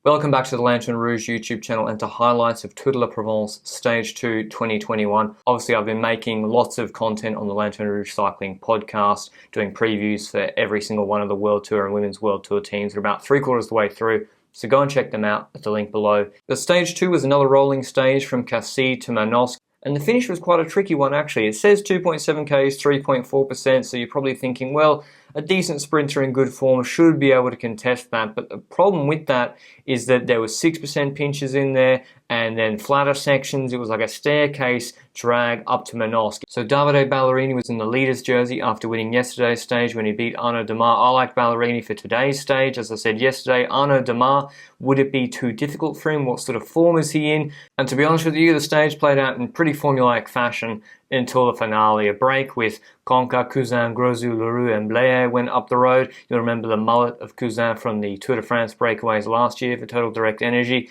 Welcome back to the Lanterne Rouge YouTube channel and to highlights of Tour de la Provence Stage 2 2021. Obviously, I've been making lots of content on the Lanterne Rouge Cycling podcast, doing previews for every single one of the World Tour and Women's World Tour teams. We're about 3/4 of the way through, so go and check them out at the link below. The Stage 2 was another rolling stage from Cassis to Manosque, and the finish was quite a tricky one actually. It says 2.7 Ks, 3.4%, so you're probably thinking, well, a decent sprinter in good form should be able to contest that, but the problem with that is that there was 6% pinches in there, and then flatter sections. It was like a staircase drag up to Manosque. So Davide Ballerini was in the leader's jersey after winning yesterday's stage when he beat Arnaud Démare. I like Ballerini for today's stage. As I said yesterday, Arnaud Démare, would it be too difficult for him? What sort of form is he in? And to be honest with you, the stage played out in pretty formulaic fashion until the finale. A break with Conca, Cousin, Grosu, Leroux and Blair went up the road. You'll remember the mullet of Cousin from the Tour de France breakaways last year for Total Direct Energy.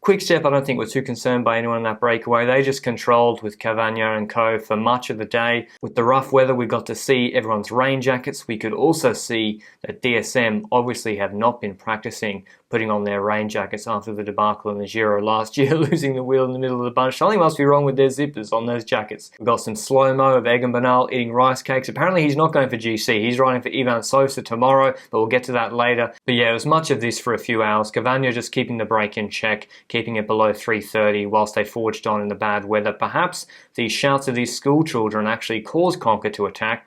Quickstep, I don't think we're too concerned by anyone in that breakaway. They just controlled with Cavagna and co for much of the day. With the rough weather, we got to see everyone's rain jackets. We could also see that DSM obviously have not been practicing putting on their rain jackets after the debacle in the Giro last year, losing the wheel in the middle of the bunch. Something must be wrong with their zippers on those jackets. We've got some slow-mo of Egan Bernal eating rice cakes. Apparently he's not going for GC. He's riding for Ivan Sosa tomorrow, but we'll get to that later. But yeah, it was much of this for a few hours. Cavagna just keeping the break in check, keeping it below 3:30 whilst they forged on in the bad weather. Perhaps the shouts of these school children actually caused Conca to attack.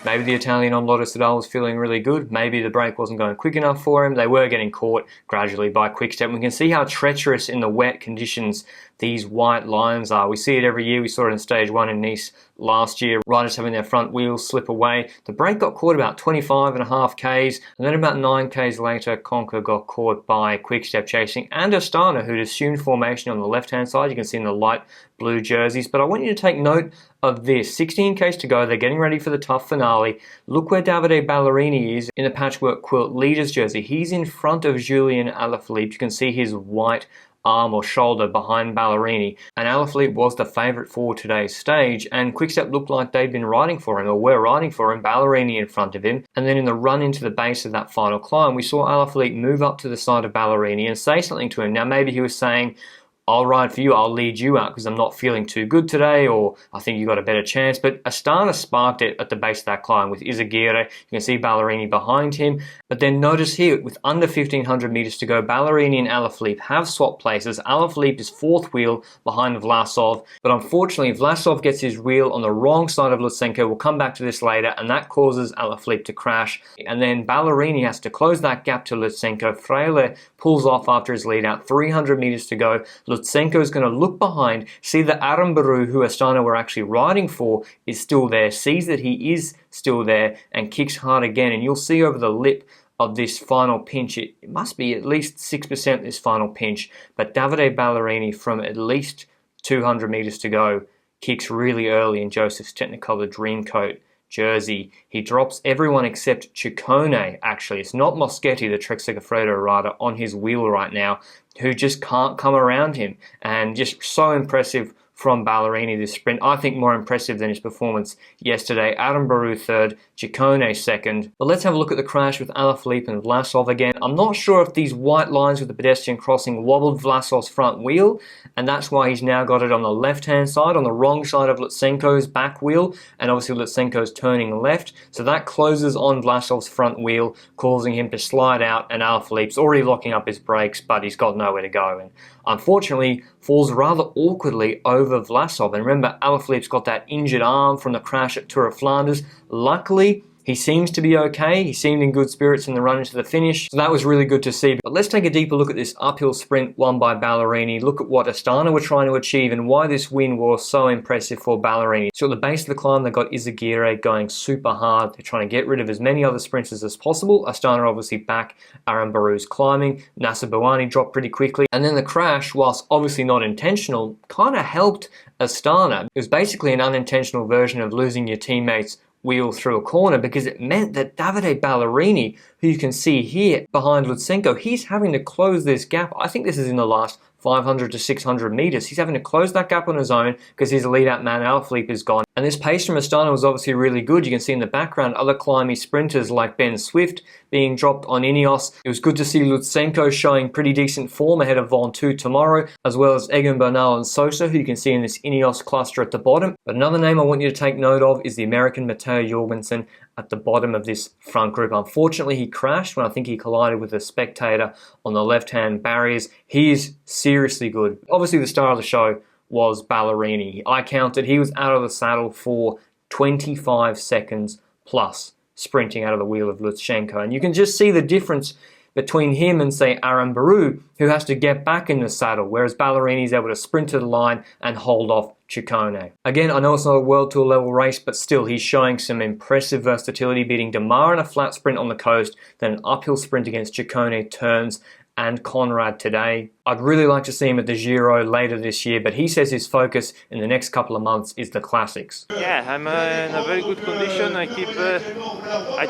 Maybe the Italian on Lotto Soudal was feeling really good. Maybe the break wasn't going quick enough for him. They were getting caught gradually by Quickstep. We can see how treacherous in the wet conditions these white lines are. We see it every year. We saw it in Stage 1 in Nice last year. Riders having their front wheels slip away. The break got caught about 25.5 Ks, and then about 9 Ks later, Conca got caught by Quickstep chasing and Astana, who'd assumed formation on the left-hand side. You can see in the light blue jerseys. But I want you to take note of this. 16 Ks to go. They're getting ready for the tough finale. Look where Davide Ballerini is in the patchwork quilt leader's jersey. He's in front of Julian Alaphilippe. You can see his white arm or shoulder behind Ballerini, and Alaphilippe was the favourite for today's stage, and Quickstep looked like they'd been riding for him, or were riding for him. Ballerini in front of him, and then in the run into the base of that final climb, we saw Alaphilippe move up to the side of Ballerini and say something to him. Now maybe he was saying, I'll ride for you, I'll lead you out because I'm not feeling too good today, or I think you got a better chance. But Astana sparked it at the base of that climb with Izagirre. You can see Ballerini behind him. But then notice here, with under 1,500 meters to go, Ballerini and Alaphilippe have swapped places. Alaphilippe is fourth wheel behind Vlasov, but unfortunately Vlasov gets his wheel on the wrong side of Lutsenko. We'll come back to this later, and that causes Alaphilippe to crash. And then Ballerini has to close that gap to Lutsenko. Freile pulls off after his lead out, 300 meters to go. Lutsenko is going to look behind, see that Aramburu, who Astana were actually riding for, is still there, sees that he is still there, and kicks hard again. And you'll see over the lip of this final pinch, it must be at least 6% this final pinch, but Davide Ballerini from at least 200 meters to go kicks really early in Joseph's Technicolor Dreamcoat jersey. He drops everyone except Ciccone, actually. It's not Moschetti, the Trek Segafredo rider, on his wheel right now, who just can't come around him. And just so impressive from Ballerini this sprint. I think more impressive than his performance yesterday. Aramburu third, Ciccone second. But let's have a look at the crash with Alaphilippe and Vlasov again. I'm not sure if these white lines with the pedestrian crossing wobbled Vlasov's front wheel, and that's why he's now got it on the left-hand side, on the wrong side of Lutsenko's back wheel, and obviously Lutsenko's turning left. So that closes on Vlasov's front wheel, causing him to slide out, and Alaphilippe's already locking up his brakes, but he's got nowhere to go. And unfortunately, falls rather awkwardly over Vlasov. And remember, Alaphilippe's got that injured arm from the crash at Tour of Flanders. Luckily, he seems to be okay. He seemed in good spirits in the run into the finish, so that was really good to see. But let's take a deeper look at this uphill sprint won by Ballerini. Look at what Astana were trying to achieve and why this win was so impressive for Ballerini. So at the base of the climb, they've got Izagirre going super hard. They're trying to get rid of as many other sprinters as possible. Astana obviously back. Aramburu's climbing. Nasser Bouhanni dropped pretty quickly. And then the crash, whilst obviously not intentional, kind of helped Astana. It was basically an unintentional version of losing your teammates wheel through a corner, because it meant that Davide Ballerini, who you can see here behind Lutsenko, he's having to close this gap. I think this is in the last 500 to 600 meters. He's having to close that gap on his own because his lead out man Alaphilippe is gone. And this pace from Astana was obviously really good. You can see in the background other climbing sprinters like Ben Swift being dropped on Ineos. It was good to see Lutsenko showing pretty decent form ahead of Ventoux tomorrow, as well as Egan Bernal and Sosa, who you can see in this Ineos cluster at the bottom. But another name I want you to take note of is the American Matteo Jorgensen at the bottom of this front group. Unfortunately, he crashed when I think he collided with a spectator on the left-hand barriers. He is seriously good. Obviously, the star of the show was Ballerini. I counted, he was out of the saddle for 25 seconds plus, sprinting out of the wheel of Lutsenko. And you can just see the difference between him and, say, Aaron Baru, who has to get back in the saddle, whereas Ballerini is able to sprint to the line and hold off Ciccone. Again, I know it's not a World Tour level race, but still he's showing some impressive versatility, beating Demar in a flat sprint on the coast, then an uphill sprint against Ciccone turns, and Conrad today. I'd really like to see him at the Giro later this year, but he says his focus in the next couple of months is the classics. Yeah, I'm in a very good condition. I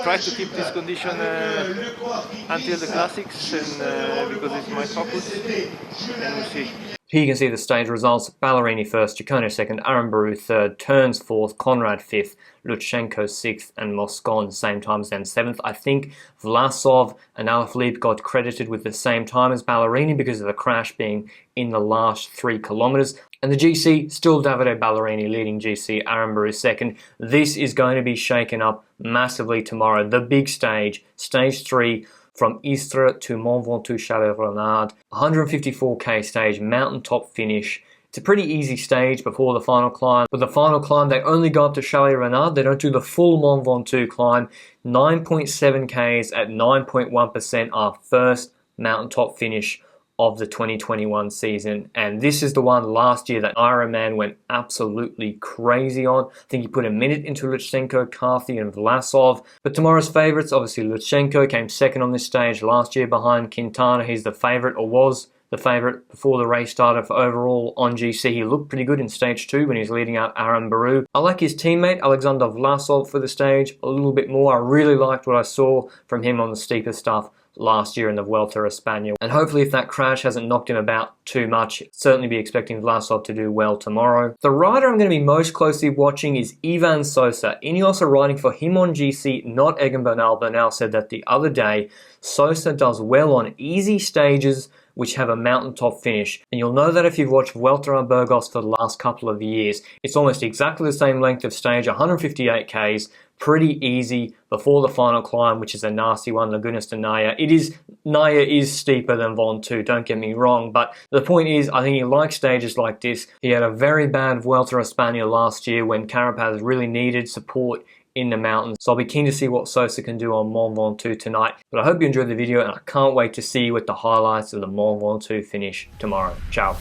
try to keep this condition until the classics, and because it's my focus, and we'll see. Here you can see the stage results. Ballerini first, Ciccone second, Aaron Baru third, Turns fourth, Conrad fifth, Lutsenko sixth, and Moscon same time as them seventh. I think Vlasov and Alaphilippe got credited with the same time as Ballerini because of the crash being in the last 3 kilometers. And the GC, still Davide Ballerini leading GC, Aaron Baru second. This is going to be shaken up massively tomorrow. The big stage, stage 3, from Istres to Mont Ventoux-Chalais-Renard, 154k stage, mountaintop finish. It's a pretty easy stage before the final climb. With the final climb, they only go up to Chalais-Renard. They don't do the full Mont Ventoux climb. 9.7k's at 9.1%, our first mountaintop finish of the 2021 season. And this is the one last year that Ironman went absolutely crazy on. I think he put a minute into Lutsenko, Carthy and Vlasov. But tomorrow's favourites, obviously Lutsenko came second on this stage last year behind Quintana. He's the favourite, or was the favourite before the race started for overall on GC. He looked pretty good in stage 2 when he's leading out Aaron Baru. I like his teammate Alexander Vlasov for the stage a little bit more. I really liked what I saw from him on the steeper stuff last year in the Vuelta a España. And hopefully if that crash hasn't knocked him about too much, certainly be expecting Vlasov to do well tomorrow. The rider I'm going to be most closely watching is Ivan Sosa. Ineos are riding for him on GC, not Egan Bernal. Bernal said that the other day. Sosa does well on easy stages which have a mountaintop finish. And you'll know that if you've watched Vuelta a Burgos for the last couple of years. It's almost exactly the same length of stage, 158k's, pretty easy before the final climb, which is a nasty one, Lagunas de Naya. Naya is steeper than Ventoux, don't get me wrong, but the point is, I think he likes stages like this. He had a very bad Vuelta a España last year when Carapaz really needed support in the mountains. So I'll be keen to see what Sosa can do on Mont Ventoux tonight. But I hope you enjoyed the video, and I can't wait to see you with the highlights of the Mont Ventoux finish tomorrow. Ciao.